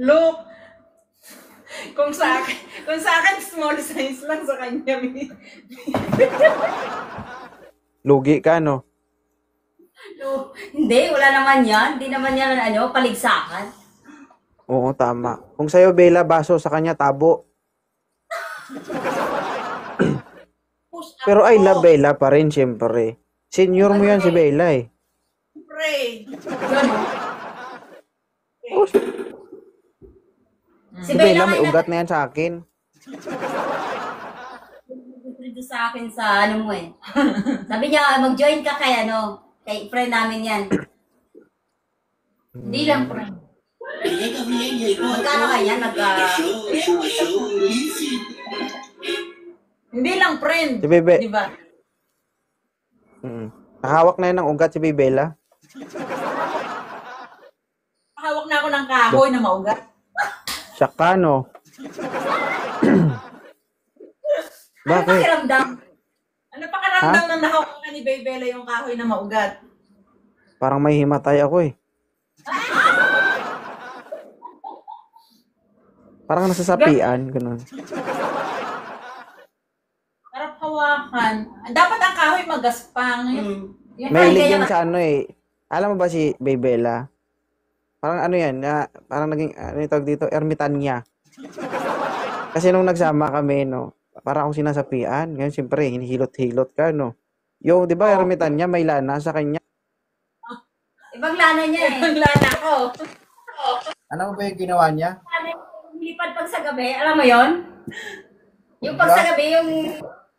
Look, kung sa akin small size lang, sa kanya Lugi ka, no? No, hindi, wala naman yan. Hindi naman yan, paligsakan. Oo, tama. Kung sa'yo, Bella, baso, sa kanya, tabo. push up Pero I ko. love Bella pa rin, syempre. Senior mo yan si Bella, eh. Pray. Oh, Si si Bella, Bella may ugat na yan sa akin. nag-introduce sa akin sa mo eh. Sabi niya, mag-join ka kay friend namin yan. Hindi lang friend. Magkano kanya? Hindi lang friend. Si Bebe. Di ba? Nakahawak na yan ng ugat si Bella. Hawak na ako ng kahoy na maugat. Siya ka, no? Ano Bakit? pakiramdam? Ano pakiramdam na nahawak ka ni Bebela yung kahoy na maugat? Parang may himatay ako, eh. Parang nasasapian, ganun. Harap hawakan. Dapat ang kahoy magaspang. Yung Mahilig kaya- yan sa ano, eh. Alam mo ba si Bella? Parang ano yan, parang naging, ano yung tawag dito, ermitanya. Kasi nung nagsama kami, no, parang ako sinasapian. Ngayon, siyempre, hinihilot-hilot ka, no. Yung, di ba, ermitanya, may lana sa kanya. Ibang lana niya eh. Ang lana ko. Ano ba yung ginawa niya? Lipad pag sa gabi, alam mo yon? Yung pag sa gabi, yung...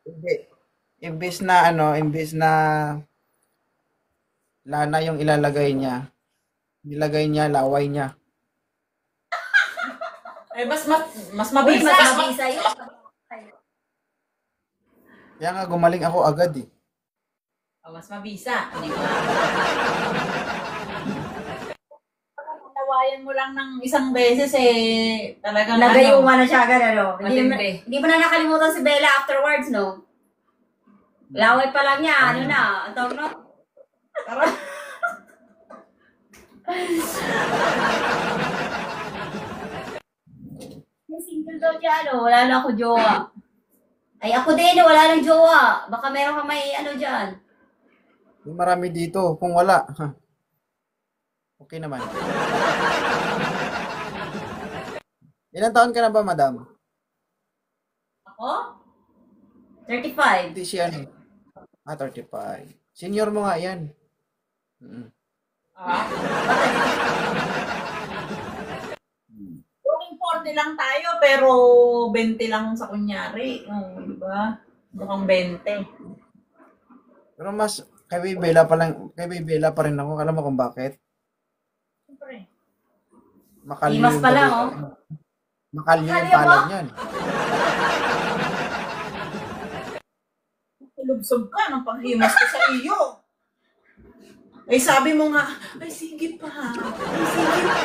Hindi. Imbis na lana yung ilalagay niya. Nilagay niya, laway niya. Eh, mas Uy, mabisa. mas mabisa yun. Kaya nga gumaling ako agad, eh. Mas mabisa. Di ba? Nawayan mo lang ng isang beses eh. Talagang Nagayuma na siya agad, Matindi. Hindi mo na nakalimutan si Bella afterwards, no? Laway pa lang niya, ang tawag no? Yung single daw siya, wala na ako jowa. Ay, ako din, wala nang jowa. Baka meron ka may dyan. Yung marami dito, kung wala. Okay naman. Ilang taon ka na ba, madam? Ako? 35. Hindi siya, 35. Senior mo nga yan. Yung 40 lang tayo, pero 20 lang sa kunyari. Di ba? Mukhang 20. Pero mas, kay Bella pa rin ako. Alam mo kung bakit? Siyempre. Makali Imas yung pala, gabi- oh. Makali yung Makali palad mo? niyan. Tulubsob ka ng panghimas ko sa iyo. Ay, sabi mo nga, ay, sige pa. Ay, sige pa.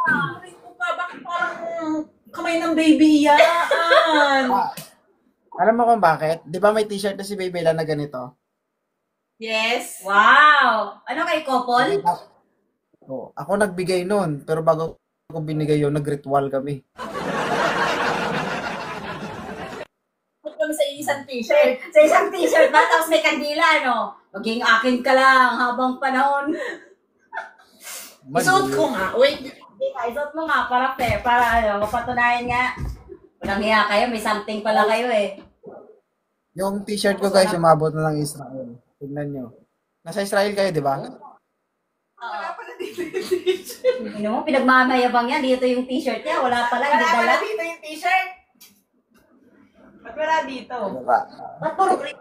Aray ko pa, bakit parang kamay ng baby yan? Alam mo kung bakit? Di ba may t-shirt na si Bella na ganito? Yes. Wow! Ano kay couple? Oh, ako nagbigay nun. Pero bago ko binigay yun, nag-ritual kami. Put kami sa isang t-shirt. Sa isang t-shirt ba, tapos may kandila, Maging akin ka lang habang panahon. Isuot ko nga. Wait. Isot mo nga, para fair, para mapatunayan nga. Walang hiya kayo, may something pala kayo eh. Yung t-shirt ko guys, umabot na ng Israel. Tignan nyo. Nasa Israel kayo, di ba? Wala pala dito yung t-shirt. Pinagmamayabang yan, dito yung t-shirt niya, wala pala, hindi Wala pala dala. dito yung t-shirt. Ba't wala dito? Diba? Ba't puro green?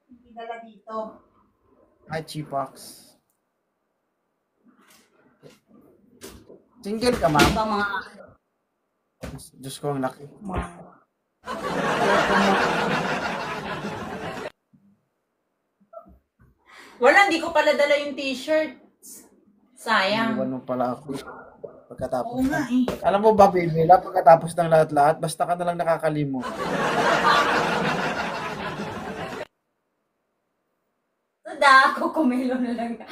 Hindi dala dito. Hi, Chipox. Single ka, ma'am? Ibang mga Diyos ko, ang laki. Wala, hindi ko pala dala yung t-shirt. Sayang. Iwan mo pala ako. Pagkatapos. Oo nga eh. Alam mo ba, Bella, pagkatapos ng lahat-lahat, basta ka na lang nakakalimot. na, kukumelo na lang. Hindi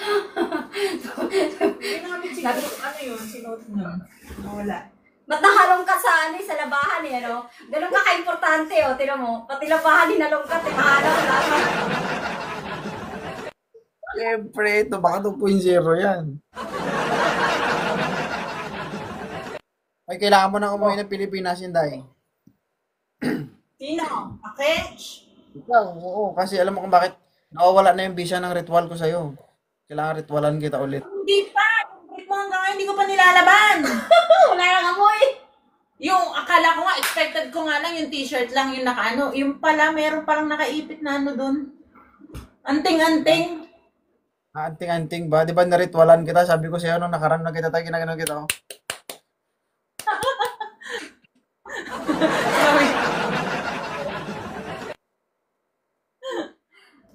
namin siguro ano yun, sinuot nun. Wala. Ba't nahalong ka sa ano, sa labahan eh, ano? Ganun ka ka-importante, oh, tinan mo. Pati labahan hinalong ka, mahalang ka naman. Siyempre, ito baka 2.0 yan. Ay, kailangan mo nang umuwi ng Pilipinas, Inday. Sino? Akech? Ikaw, oo. Kasi alam mo kung bakit nawawala na yung visa ng ritual ko sa'yo. Kailangan ritualan kita ulit. Hindi pa! Yung mo hanggang ngayon, hindi ko pa nilalaban. Wala nang amoy. Yung akala ko nga, expected ko nga lang yung t-shirt lang yung nakaano. Yung pala, meron palang nakaipit na ano dun. Anting-anting. Anting-anting ba? Di ba naritwalan kita? Sabi ko sa'yo nung nakaraan na kita tayo, ginagano kita. Sabi,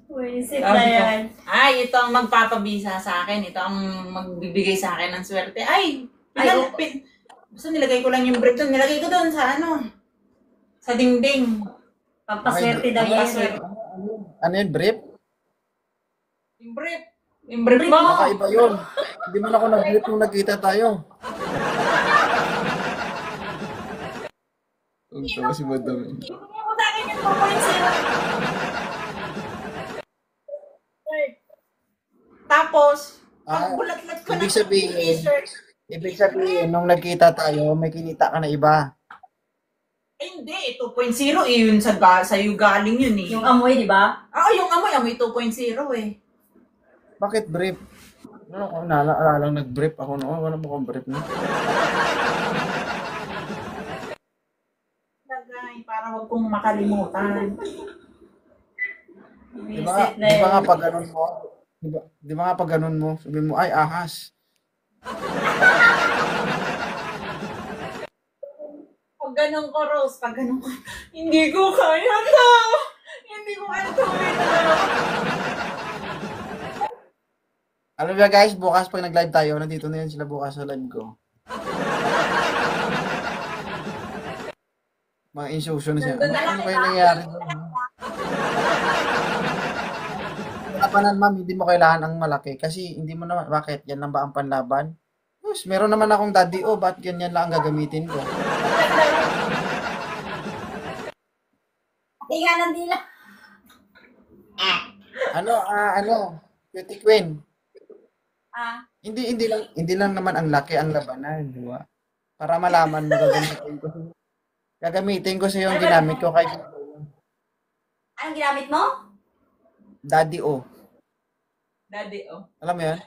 Wisit na sabi ko, yan. ay, ito ang magpapabisa sa akin. Ito ang magbibigay sa akin ng swerte. Ay, basta nilagay ko lang yung brief doon. Nilagay ko doon sa ano, sa dingding. Pampaswerte daw yan. Pampaswerte. Ano yun, brief? Yung brief. Yung brief mo. Nakaiba yun. Hindi man ako nag-brief nung nagkita tayo. Ang tawa si Madam. Ibigay mo sa akin yung 2.0. Tapos, Ah, ang bulat-lat ko ibig na sabihin, t-shirt. Ibig sabihin, nung nagkita tayo, may kinita ka na iba. Ay, hindi. 2.0 eh. Yun sa'yo galing yun eh. Yung amoy, di ba? Yung amoy 2.0 eh. Bakit brief? Ano ko, naalala nag-brief ako noon. Wala mo kong brief na. Lagay, para wag kong makalimutan. Di ba, Wisit na di ba yan. nga pag ganun mo? Di ba nga pag ganun mo? Sabi mo, ay, ahas. Pag ganun ko, Rose, pag ganun ko, hindi ko kaya to. Hindi ko kaya to. Alam mo ba guys, bukas pag nag-live tayo, nandito na yan sila bukas sa live ko. Mga insuction na siya. Ano kayo nangyayari doon? Labanan ma'am, hindi mo kailangan ang malaki kasi hindi mo naman, bakit? Yan lang ba ang panlaban? Yes, meron naman akong daddy, ba't ganyan lang ang gagamitin ko? Tinga ng dila. Ano, Cutie Queen. Ah, Hindi lang naman ang laki ang labanan, di ba? Para malaman mo gagamitin ko sa yung ginamit ko kay anong ginamit mo? Daddy O. Daddy, oh. Alam mo yan?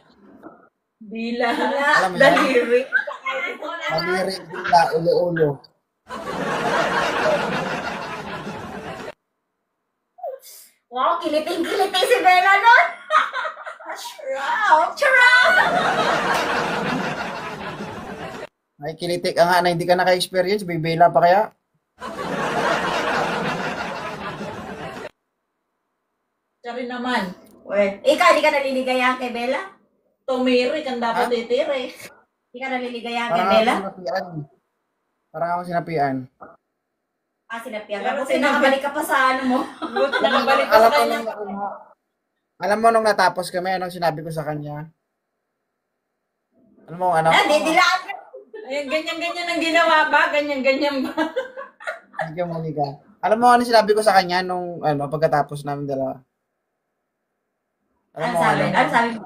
Dila. Alam mo yan? Daliri. Maliri, dila, ulo-ulo. Wow, kiliting-kiliting si Bella nun. Charaw! Charaw! Ay, kilitik ka nga na hindi ka naka-experience, bibela pa kaya? Siya rin naman. Uy, ikaw, di ka naliligayahan kay Bella? Tumiri kang dapat titiri. Di ka naliligayahan kay Parang Bella? ako sinapian. Parang ako sinapian. Ah, sinapiyan Pero ka. Buti nakabalik ka pa sa ano mo. Buti nakabalik ko sa Alam mo, kanya. alam mo nung natapos kami, anong sinabi ko sa kanya? Alam mo, ano? Ah, didilaan ka. Ayun, ganyan-ganyan ang ginawa ba? Ganyan-ganyan ba? Sige, Monica. Alam mo, ano sinabi ko sa kanya nung, pagkatapos namin dalawa? Alam Ano mo, sabi? Ano sabi mo?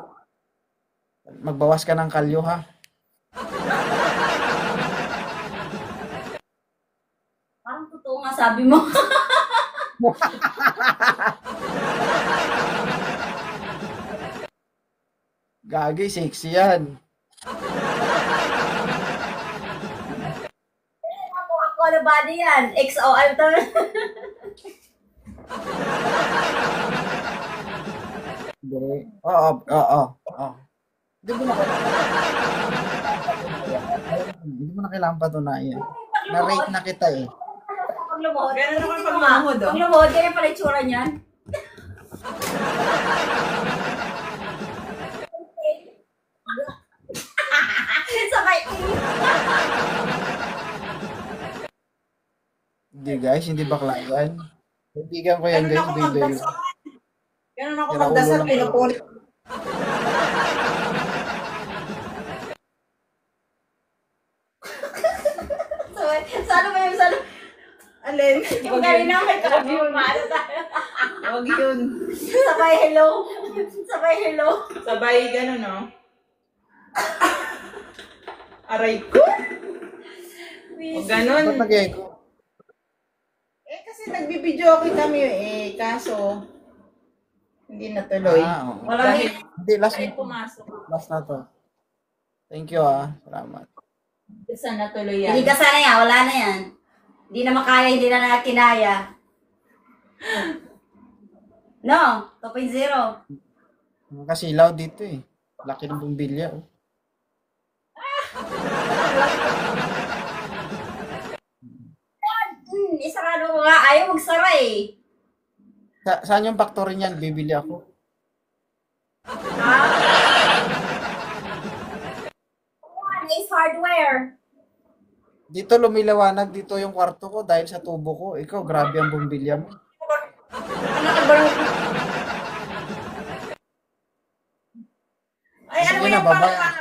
magbawas ka ng kalyo, ha? Parang totoo nga sabi mo. Gagi, sexy yan. Ako ano body yan? XOL to. Hindi. Oo. Hindi mo na kailangan patunayan. Na-rate na kita eh. Pag lumuhod. Ganun naman Tingnan pag mo, ah. lumuhod, oh. Pag lumuhod, ganyan pala itsura niyan. Sabay. Hindi guys, hindi bakla yan. Kaibigan ko yan Ganun guys, ako baby. magdasal. Ganun ako Sira ulo magdasal, lang. pinupulit. Sa ano ba yung sa Alin? yung kanina may review Huwag yun. Sabay hello. Sabay hello. Sabay ganun, no? Aray ko. Huwag ganun. Ba't nag-echo? Kasi nagbibideo kami kaso hindi natuloy. Oo. Wala Dahil Hindi, last dahil na to. pumasok. Last na to. Thank you Salamat. Kasi natuloy yan. Hindi ka sana yan. Wala na yan. Hindi na makaya, hindi na nakinaya. No, 2.0. Kasilaw dito Laki ng bumbilya. Isarado ko nga. Ayaw magsara eh. Saan yung factory niyan? Bibili ako. Ha? Ace Hardware. Dito lumilawanag dito yung kwarto ko dahil sa tubo ko. Ikaw, grabe ang bumbilya mo. Ano ka ba? Ay, ano Sige ba na, yung bye-bye. parang